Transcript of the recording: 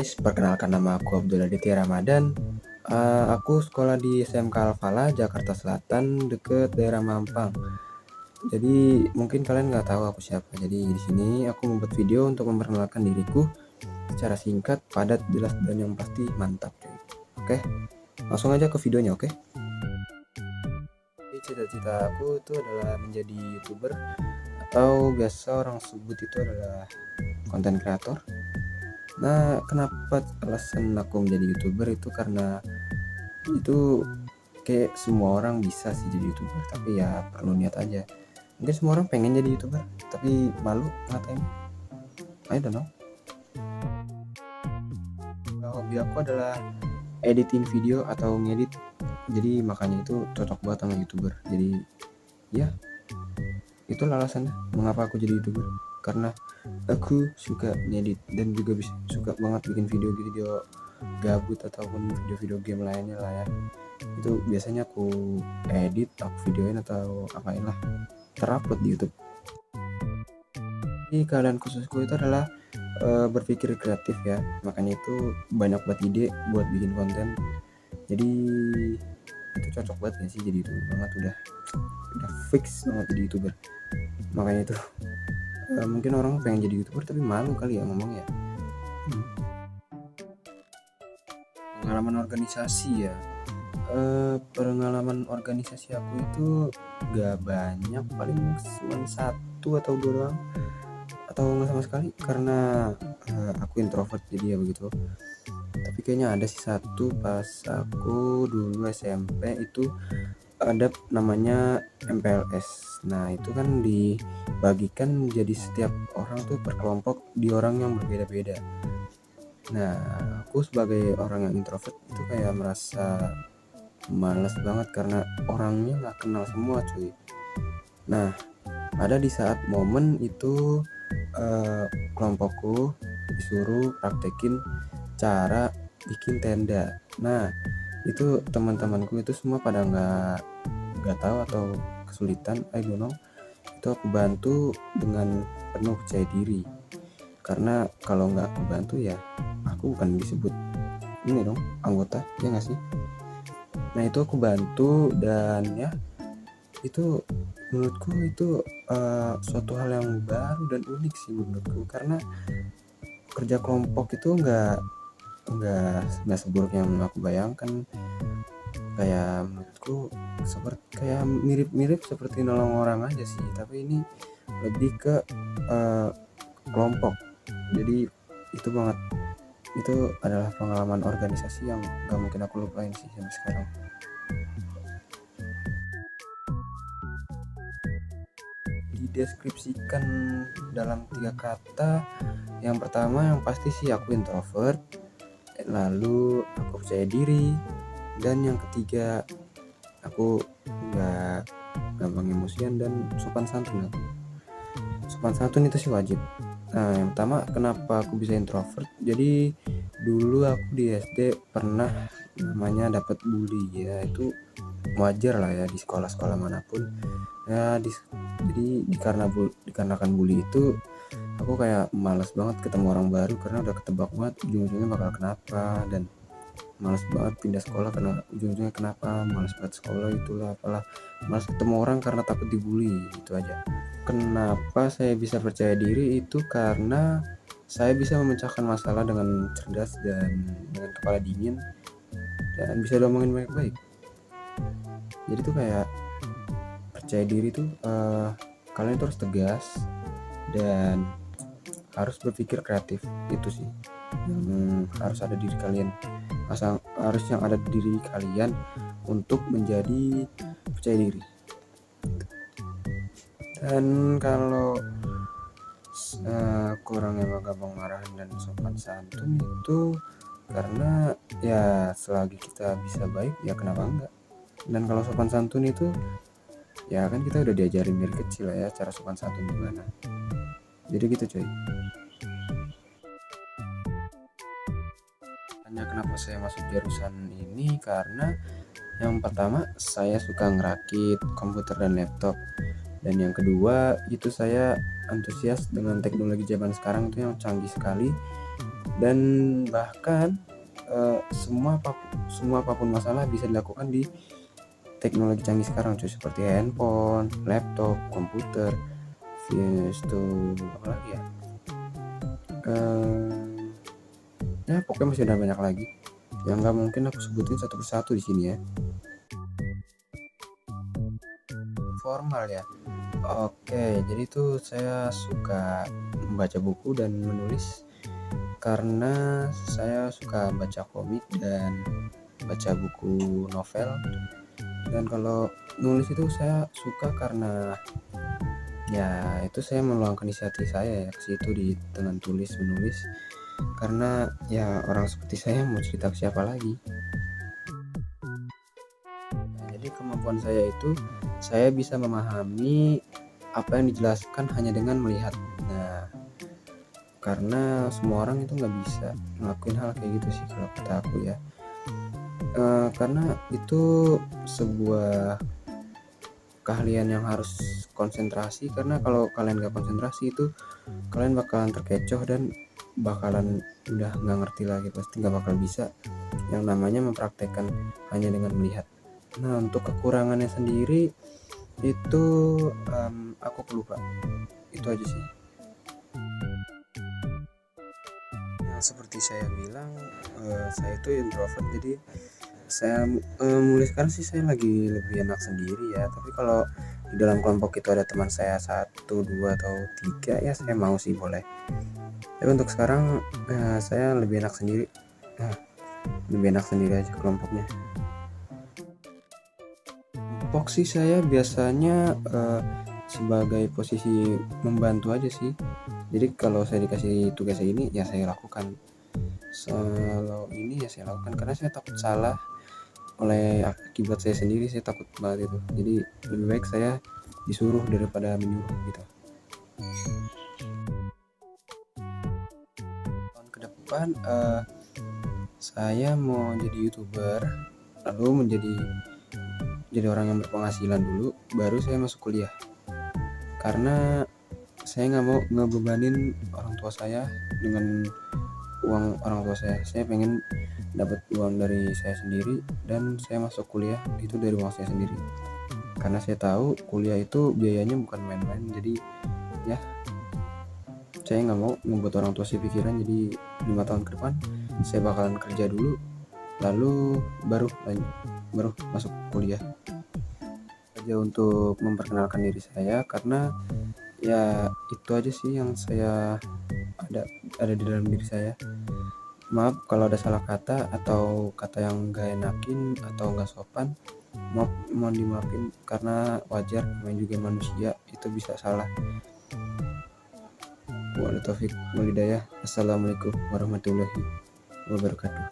guys, perkenalkan nama aku Abdul Aditya Ramadan. Aku sekolah di SMK Al-Falah, Jakarta Selatan, deket daerah Mampang. Jadi mungkin kalian nggak tahu aku siapa. Jadi di sini aku membuat video untuk memperkenalkan diriku secara singkat, padat, jelas, dan yang pasti mantap. Oke, langsung aja ke videonya. Oke. Cita-cita aku itu adalah menjadi YouTuber, atau biasa orang sebut itu adalah konten kreator. Nah, kenapa alasan aku menjadi YouTuber itu karena itu kayak semua orang bisa sih jadi YouTuber, tapi ya perlu niat aja. Mungkin semua orang pengen jadi YouTuber, tapi malu ngatain. I don't know. Hobi aku adalah editing video atau ngedit, jadi makanya itu cocok banget sama YouTuber. Jadi ya, itulah alasannya mengapa aku jadi YouTuber, karena aku suka ngedit dan juga suka banget bikin video-video gabut ataupun video-video game lainnya lah ya. Itu biasanya aku edit, aku videoin atau apain lah, terupload di YouTube. Jadi keadaan khususku itu adalah berpikir kreatif ya, makanya itu banyak buat ide buat bikin konten. Jadi itu cocok banget ya sih jadi YouTuber banget, udah fix banget jadi YouTuber. Makanya itu mungkin orang pengen jadi YouTuber tapi malu kali ya ngomong ya. Pengalaman organisasi ya, pengalaman organisasi aku itu gak banyak, paling cuma 1 atau 2 doang, atau nggak sama sekali, karena aku introvert jadi ya begitu. Tapi kayaknya ada sih satu pas aku dulu SMP itu ada namanya MPLS. Nah itu kan dibagikan jadi setiap orang tuh per kelompok di orang yang berbeda-beda. Nah aku sebagai orang yang introvert itu kayak merasa males banget karena orangnya nggak kenal semua cuy. Nah ada di saat momen itu kelompokku disuruh praktekin cara bikin tenda. Nah itu teman-temanku itu semua pada nggak tahu atau kesulitan, I don't know. Itu aku bantu dengan penuh percaya diri, karena kalau nggak aku bantu ya aku bukan disebut ini dong anggota, ya nggak sih. Nah itu aku bantu dan ya itu menurutku itu suatu hal yang baru dan unik sih menurutku, karena kerja kelompok itu nggak seburuk yang aku bayangkan. Kayak menurutku kayak mirip seperti nolong orang aja sih, tapi ini lebih ke kelompok. Jadi itu banget, itu adalah pengalaman organisasi yang gak mungkin aku lupain sih sampai sekarang. Dideskripsikan dalam 3 kata, yang pertama yang pasti sih aku introvert, lalu aku percaya diri, dan yang ketiga aku nggak gampang emosian dan sopan santun. Sopan santun itu sih wajib. Nah yang pertama kenapa aku bisa introvert, jadi dulu aku di SD pernah namanya dapat bully ya, itu wajar lah ya di sekolah-sekolah manapun ya. Jadi dikarenakan bully itu aku kayak malas banget ketemu orang baru, karena udah ketebak banget ujung-ujungnya bakal kenapa, dan malas banget pindah sekolah karena ujung-ujungnya kenapa, malas banget sekolah, itulah apalah, malas ketemu orang karena takut dibully, itu aja. Kenapa saya bisa percaya diri itu karena saya bisa memecahkan masalah dengan cerdas dan dengan kepala dingin, dan bisa diomongin baik-baik. Jadi tuh kayak percaya diri tuh kalian tuh harus tegas dan harus berpikir kreatif, itu sih yang harus ada di diri kalian, harus yang ada di diri kalian untuk menjadi percaya diri. Dan kalau kurang emang gampang marahan dan sopan santun itu karena ya selagi kita bisa baik ya kenapa enggak. Dan kalau sopan santun itu ya kan kita udah diajarin dari kecil ya cara sopan santun gimana. Jadi gitu coy. Hanya kenapa saya masuk jurusan ini, karena yang pertama saya suka ngerakit komputer dan laptop, dan yang kedua itu saya antusias dengan teknologi zaman sekarang itu yang canggih sekali. dan bahkan semua apapun masalah bisa dilakukan di teknologi canggih sekarang cuy, seperti handphone, laptop, komputer, itu apa lagi ya, ya pokoknya masih ada banyak lagi yang nggak mungkin aku sebutin satu persatu di sini ya. Formal ya. Oke, jadi tuh saya suka membaca buku dan menulis karena saya suka baca komik dan baca buku novel. Dan kalau nulis itu saya suka karena ya itu saya meluangkan isi hati saya ya ke situ di dengan tulis menulis. Karena ya orang seperti saya mau cerita ke siapa lagi. Nah, jadi kemampuan saya itu saya bisa memahami apa yang dijelaskan hanya dengan melihat. Nah, karena semua orang itu nggak bisa ngelakuin hal kayak gitu sih kalau kata aku ya. Karena itu sebuah keahlian yang harus konsentrasi, karena kalau kalian nggak konsentrasi itu kalian bakalan terkecoh dan bakalan udah nggak ngerti lagi, pasti nggak bakal bisa yang namanya mempraktekkan hanya dengan melihat. Nah, untuk kekurangannya sendiri itu aku pelupa, itu aja sih. Nah, seperti saya bilang, saya itu introvert, jadi saya mulai sekarang sih saya lagi lebih enak sendiri ya, tapi kalau di dalam kelompok itu ada teman saya 1, 2 atau 3 ya saya mau sih boleh, tapi untuk sekarang saya lebih enak sendiri. Lebih enak sendiri aja kelompoknya. Kelompok sih saya biasanya sebagai posisi membantu aja sih, jadi kalau saya dikasih tugas ini ya saya lakukan, kalau ini ya saya lakukan karena saya takut salah oleh akibat saya sendiri, saya takut banget itu, jadi lebih baik saya disuruh daripada menyuruh gitu. Tahun ke depan saya mau jadi YouTuber, lalu jadi orang yang berpenghasilan dulu, baru saya masuk kuliah, karena saya nggak mau ngebebanin orang tua saya dengan uang orang tua saya pengen dapat uang dari saya sendiri, dan saya masuk kuliah itu dari uang saya sendiri, karena saya tahu kuliah itu biayanya bukan main-main. Jadi ya saya nggak mau membuat orang tua saya pikiran, jadi 5 tahun ke depan saya bakalan kerja dulu, lalu baru masuk kuliah aja untuk memperkenalkan diri saya, karena ya itu aja sih yang saya ada di dalam diri saya. Maaf kalau ada salah kata atau kata yang gak enakin atau gak sopan, mohon dimaafin karena wajar, namanya juga manusia, itu bisa salah. Wabillahi taufik wal hidayah. Assalamualaikum warahmatullahi wabarakatuh.